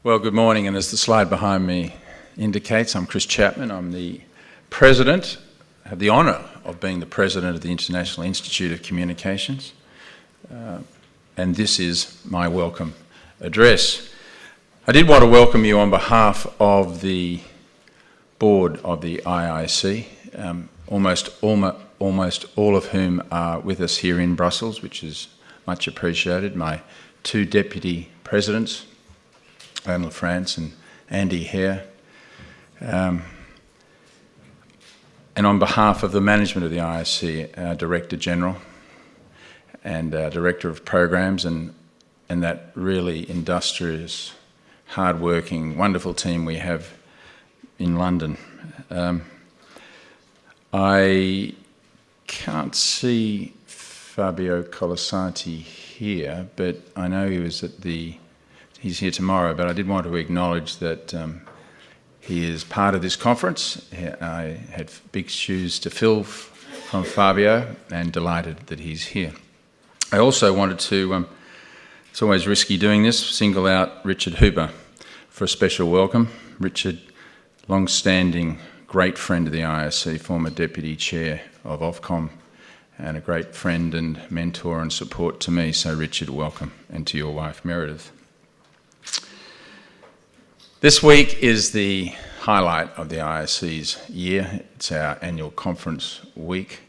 Well, good morning, and as the slide behind me indicates, I'm Chris Chapman. I'm the President, I have the honour of being the President of the International Institute of Communications, and this is my welcome address. I did want to welcome you on behalf of the board of the IIC, almost all of whom are with us here in Brussels, which is much appreciated. My two deputy presidents, Anne LaFrance and Andy Hare, and on behalf of the management of the IIC, our Director General and our Director of Programs, and that really industrious, hard-working, wonderful team we have in London. I can't see Fabio Colasanti here, but I know he's here tomorrow, but I did want to acknowledge that he is part of this conference. I had big shoes to fill from Fabio, and delighted that he's here. I also wanted to, it's always risky doing this, single out Richard Hooper for a special welcome. Richard, long-standing great friend of the IIC, former Deputy Chair of Ofcom, and a great friend and mentor and support to me. So Richard, welcome, and to your wife Meredith. This week is the highlight of the IIC's year. It's our annual conference week.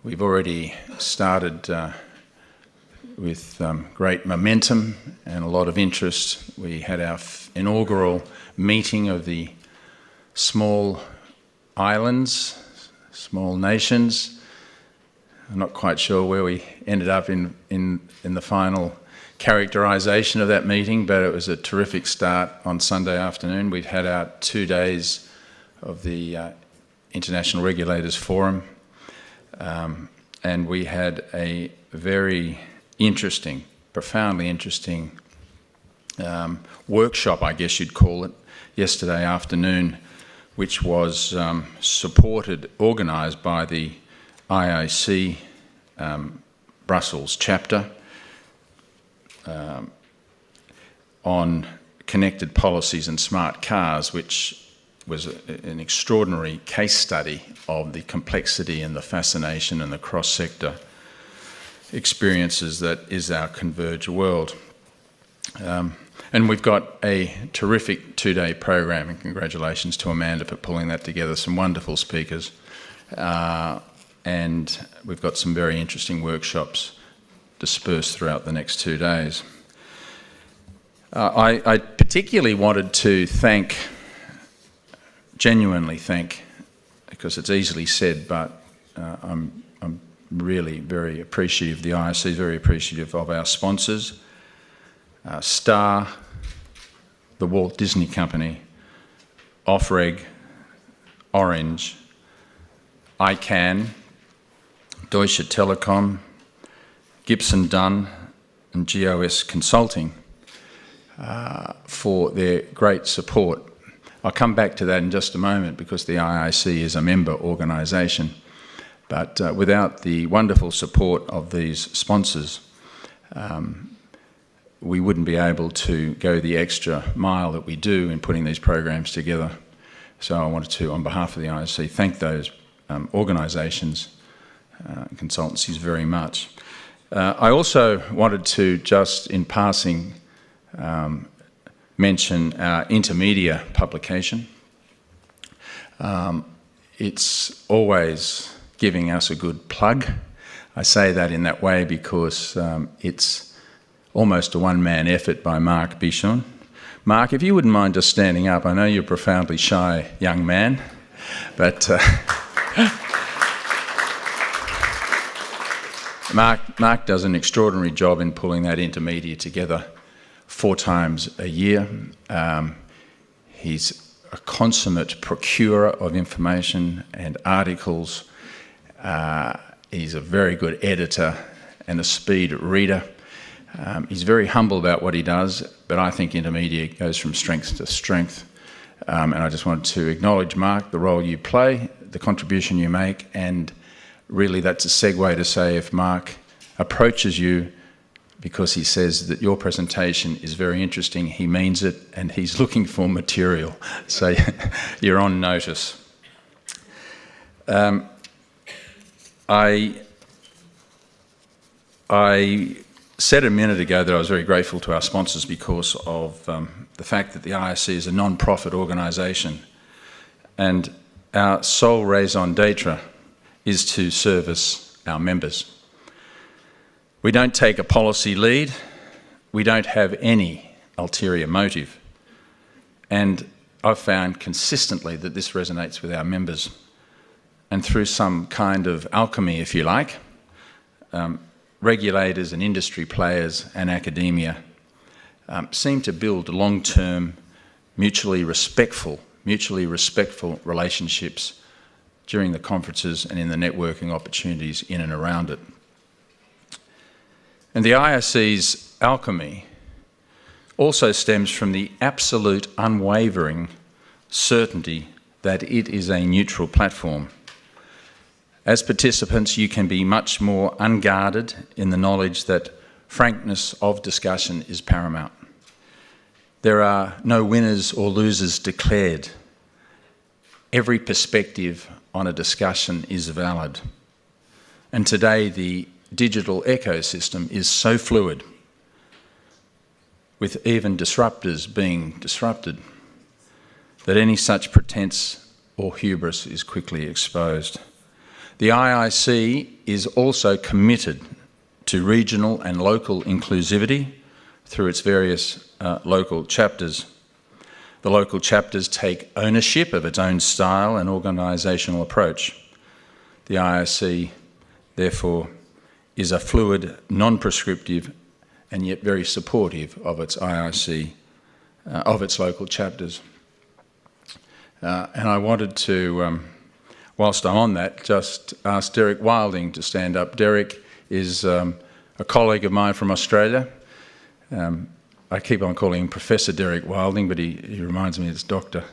We've already started with great momentum and a lot of interest. We had our inaugural meeting of the small islands, small nations. I'm not quite sure where we ended up in the final characterisation of that meeting, but it was a terrific start on Sunday afternoon. We've had our 2 days of the International Regulators Forum, and we had a very interesting, profoundly interesting workshop, I guess you'd call it, yesterday afternoon, which was organised by the IIC Brussels chapter, on connected policies and smart cars, which was an extraordinary case study of the complexity and the fascination and the cross-sector experiences that is our converged world. And we've got a terrific 2-day program, and congratulations to Amanda for pulling that together, some wonderful speakers, and we've got some very interesting workshops dispersed throughout the next 2 days. I particularly wanted to genuinely thank, because it's easily said, but I'm really very appreciative, the IIC is very appreciative of our sponsors, Star, the Walt Disney Company, Ofreg, Orange, ICANN, Deutsche Telekom, Gibson Dunn and GOS Consulting for their great support. I'll come back to that in just a moment, because the IIC is a member organisation. But without the wonderful support of these sponsors, we wouldn't be able to go the extra mile that we do in putting these programs together. So I wanted to, on behalf of the IIC, thank those organisations, consultancies very much. I also wanted to, just in passing, mention our intermedia publication. It's always giving us a good plug. I say that in that way because it's almost a one-man effort by Mark Bichon. Mark, if you wouldn't mind just standing up, I know you're a profoundly shy young man, but Mark does an extraordinary job in pulling that intermedia together 4 times a year. He's a consummate procurer of information and articles. He's a very good editor and a speed reader. He's very humble about what he does, but I think intermedia goes from strength to strength. And I just wanted to acknowledge, Mark, the role you play, the contribution you make, and really that's a segue to say, if Mark approaches you, because he says that your presentation is very interesting, he means it, and he's looking for material. So you're on notice. I said a minute ago that I was very grateful to our sponsors because of the fact that the IIC is a non-profit organisation, and our sole raison d'etre is to service our members. We don't take a policy lead, we don't have any ulterior motive, and I've found consistently that this resonates with our members. And through some kind of alchemy, if you like, regulators and industry players and academia seem to build long-term, mutually respectful relationships during the conferences and in the networking opportunities in and around it. And the IIC's alchemy also stems from the absolute unwavering certainty that it is a neutral platform. As participants, you can be much more unguarded in the knowledge that frankness of discussion is paramount. There are no winners or losers declared. Every perspective on a discussion is valid. And today, the digital ecosystem is so fluid, with even disruptors being disrupted, that any such pretense or hubris is quickly exposed. The IIC is also committed to regional and local inclusivity through its various local chapters. The local chapters take ownership of its own style and organisational approach. The IIC, therefore, is a fluid, non-prescriptive, and yet very supportive of its IIC, of its local chapters. And I wanted to, whilst I'm on that, just ask Derek Wilding to stand up. Derek is a colleague of mine from Australia. I keep on calling him Professor Derek Wilding, but he reminds me it's Doctor.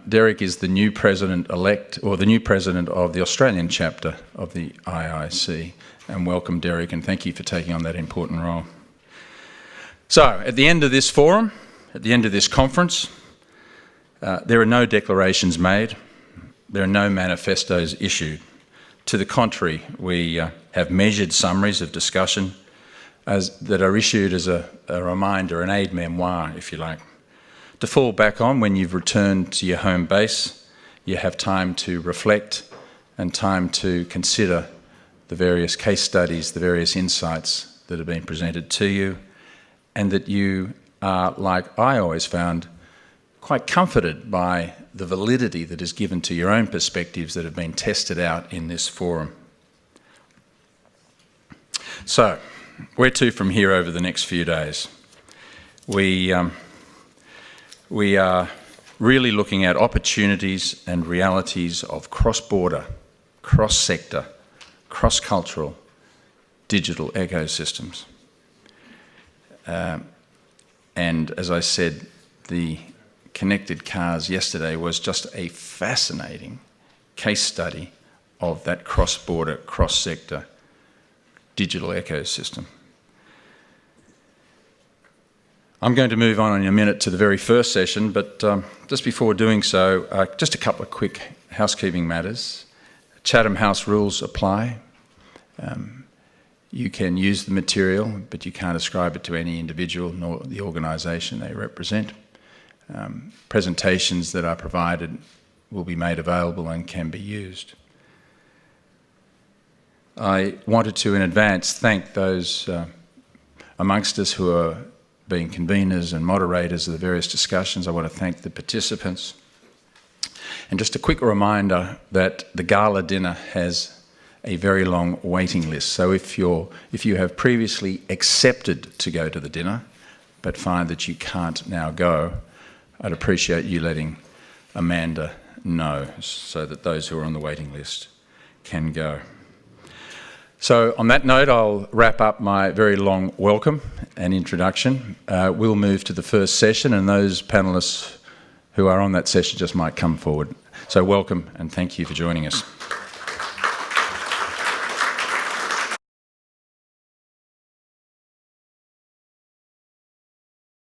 Derek is the new president-elect, or the new president of the Australian chapter of the IIC. And welcome, Derek, and thank you for taking on that important role. So, at the end of this forum, at the end of this conference, there are no declarations made, there are no manifestos issued. To the contrary, we have measured summaries of discussion that are issued as a reminder, an aide-memoire, if you like, to fall back on when you've returned to your home base. You have time to reflect and time to consider the various case studies, the various insights that have been presented to you, and that you are, like I always found, quite comforted by the validity that is given to your own perspectives that have been tested out in this forum. So, where to from here over the next few days? We are really looking at opportunities and realities of cross-border, cross-sector, cross-cultural digital ecosystems. And as I said, the connected cars yesterday was just a fascinating case study of that cross-border, cross-sector digital ecosystem. I'm going to move on in a minute to the very first session, but just before doing so, just a couple of quick housekeeping matters. Chatham House rules apply. You can use the material, but you can't ascribe it to any individual nor the organisation they represent. Presentations that are provided will be made available and can be used. I wanted to, in advance, thank those amongst us who are being conveners and moderators of the various discussions. I want to thank the participants. And just a quick reminder that the gala dinner has a very long waiting list. So if you have previously accepted to go to the dinner, but find that you can't now go, I'd appreciate you letting Amanda know so that those who are on the waiting list can go. So on that note, I'll wrap up my very long welcome and introduction. We'll move to the first session, and those panellists who are on that session just might come forward. So welcome and thank you for joining us.